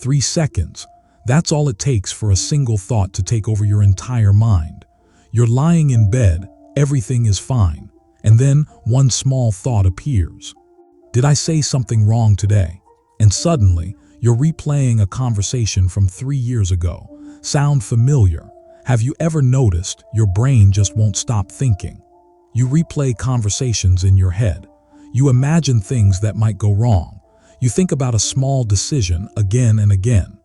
3 seconds. That's all it takes for a single thought to take over your entire mind. You're lying in bed, everything is fine, and then one small thought appears. Did I say something wrong today? And suddenly, you're replaying a conversation from 3 years ago. Sound familiar? Have you ever noticed your brain just won't stop thinking? You replay conversations in your head. You imagine things that might go wrong. You think about a small decision again and again.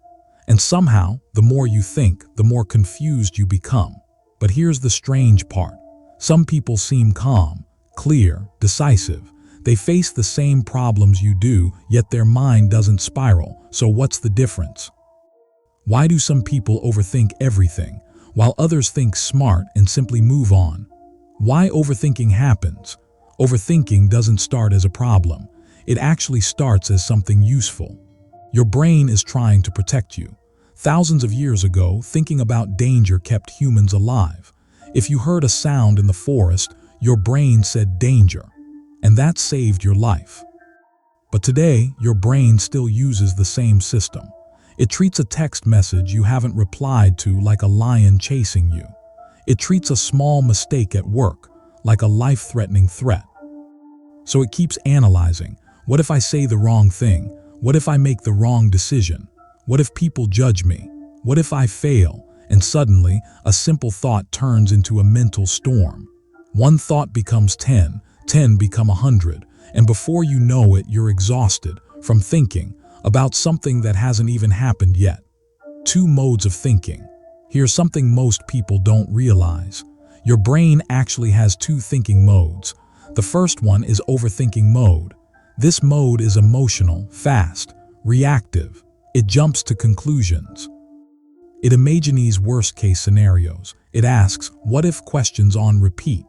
And somehow, the more you think, the more confused you become. But here's the strange part. Some people seem calm, clear, decisive. They face the same problems you do, yet their mind doesn't spiral. So what's the difference? Why do some people overthink everything, while others think smart and simply move on? Why overthinking happens? Overthinking doesn't start as a problem. It actually starts as something useful. Your brain is trying to protect you. Thousands of years ago, thinking about danger kept humans alive. If you heard a sound in the forest, your brain said danger, and that saved your life. But today, your brain still uses the same system. It treats a text message you haven't replied to like a lion chasing you. It treats a small mistake at work like a life-threatening threat. So it keeps analyzing. What if I say the wrong thing? What if I make the wrong decision? What if people judge me? What if I fail? And suddenly, a simple thought turns into a mental storm. One thought becomes 10, 10 become 100, and before you know it, you're exhausted from thinking about something that hasn't even happened yet. 2 modes of thinking. Here's something most people don't realize. Your brain actually has 2 thinking modes. The first one is overthinking mode. This mode is emotional, fast, reactive. It jumps to conclusions. It imagines worst-case scenarios. It asks what-if questions on repeat,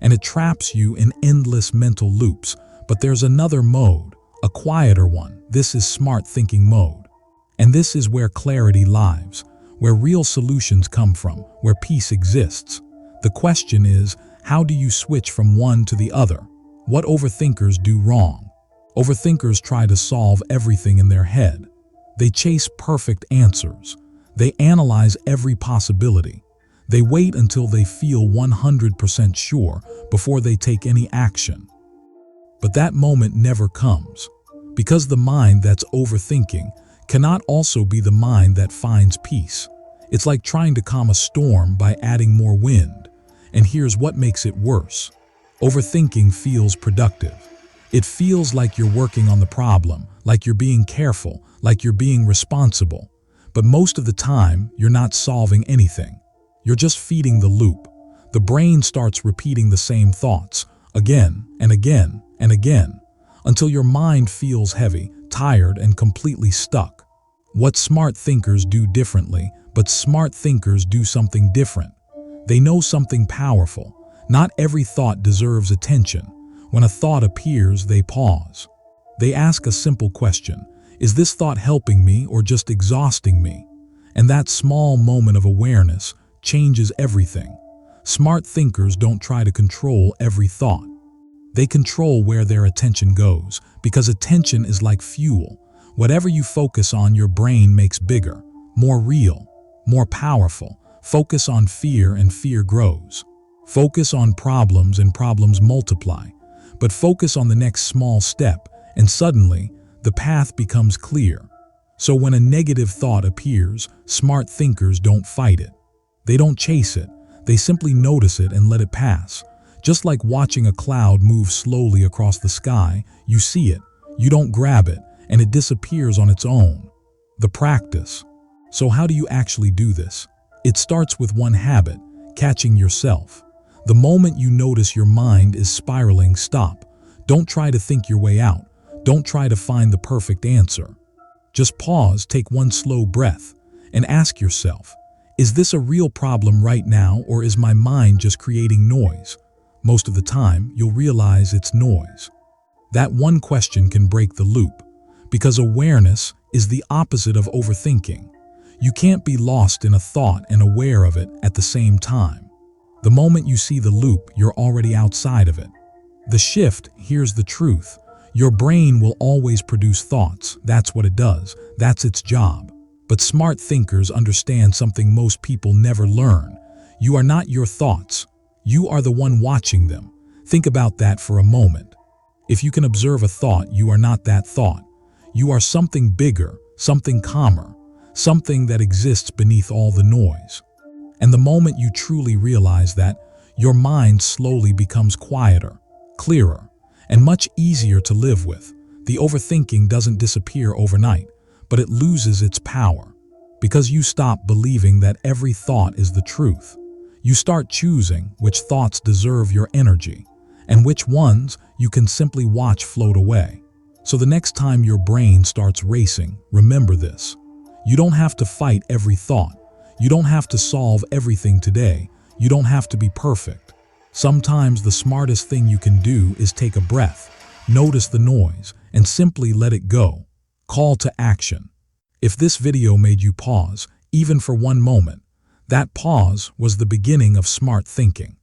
and it traps you in endless mental loops. But there's another mode, a quieter one. This is smart thinking mode. And this is where clarity lives, where real solutions come from, where peace exists. The question is, how do you switch from one to the other? What overthinkers do wrong? Overthinkers try to solve everything in their head. They chase perfect answers. They analyze every possibility. They wait until they feel 100% sure before they take any action. But that moment never comes, because the mind that's overthinking cannot also be the mind that finds peace. It's like trying to calm a storm by adding more wind. And here's what makes it worse. Overthinking feels productive. It feels like you're working on the problem, like you're being careful, like you're being responsible. But most of the time, you're not solving anything. You're just feeding the loop. The brain starts repeating the same thoughts again and again and again until your mind feels heavy, tired, and completely stuck. What smart thinkers do differently, but smart thinkers do something different. They know something powerful. Not every thought deserves attention. When a thought appears, they pause. They ask a simple question. Is this thought helping me or just exhausting me? And that small moment of awareness changes everything. Smart thinkers don't try to control every thought. They control where their attention goes, because attention is like fuel. Whatever you focus on, your brain makes bigger, more real, more powerful. Focus on fear and fear grows. Focus on problems and problems multiply. But focus on the next small step, and suddenly, the path becomes clear. So when a negative thought appears, smart thinkers don't fight it. They don't chase it. They simply notice it and let it pass. Just like watching a cloud move slowly across the sky, you see it, you don't grab it, and it disappears on its own. The practice. So how do you actually do this? It starts with one habit, catching yourself. The moment you notice your mind is spiraling, stop. Don't try to think your way out. Don't try to find the perfect answer. Just pause, take one slow breath, and ask yourself, is this a real problem right now, or is my mind just creating noise? Most of the time, you'll realize it's noise. That one question can break the loop, because awareness is the opposite of overthinking. You can't be lost in a thought and aware of it at the same time. The moment you see the loop, you're already outside of it. The shift, here's the truth. Your brain will always produce thoughts. That's what it does. That's its job. But smart thinkers understand something most people never learn. You are not your thoughts. You are the one watching them. Think about that for a moment. If you can observe a thought, you are not that thought. You are something bigger, something calmer, something that exists beneath all the noise. And the moment you truly realize that, your mind slowly becomes quieter, clearer, and much easier to live with. The overthinking doesn't disappear overnight, but it loses its power. Because you stop believing that every thought is the truth. You start choosing which thoughts deserve your energy, and which ones you can simply watch float away. So the next time your brain starts racing, remember this. You don't have to fight every thought. You don't have to solve everything today. You don't have to be perfect. Sometimes the smartest thing you can do is take a breath, notice the noise, and simply let it go. Call to action. If this video made you pause, even for one moment, that pause was the beginning of smart thinking.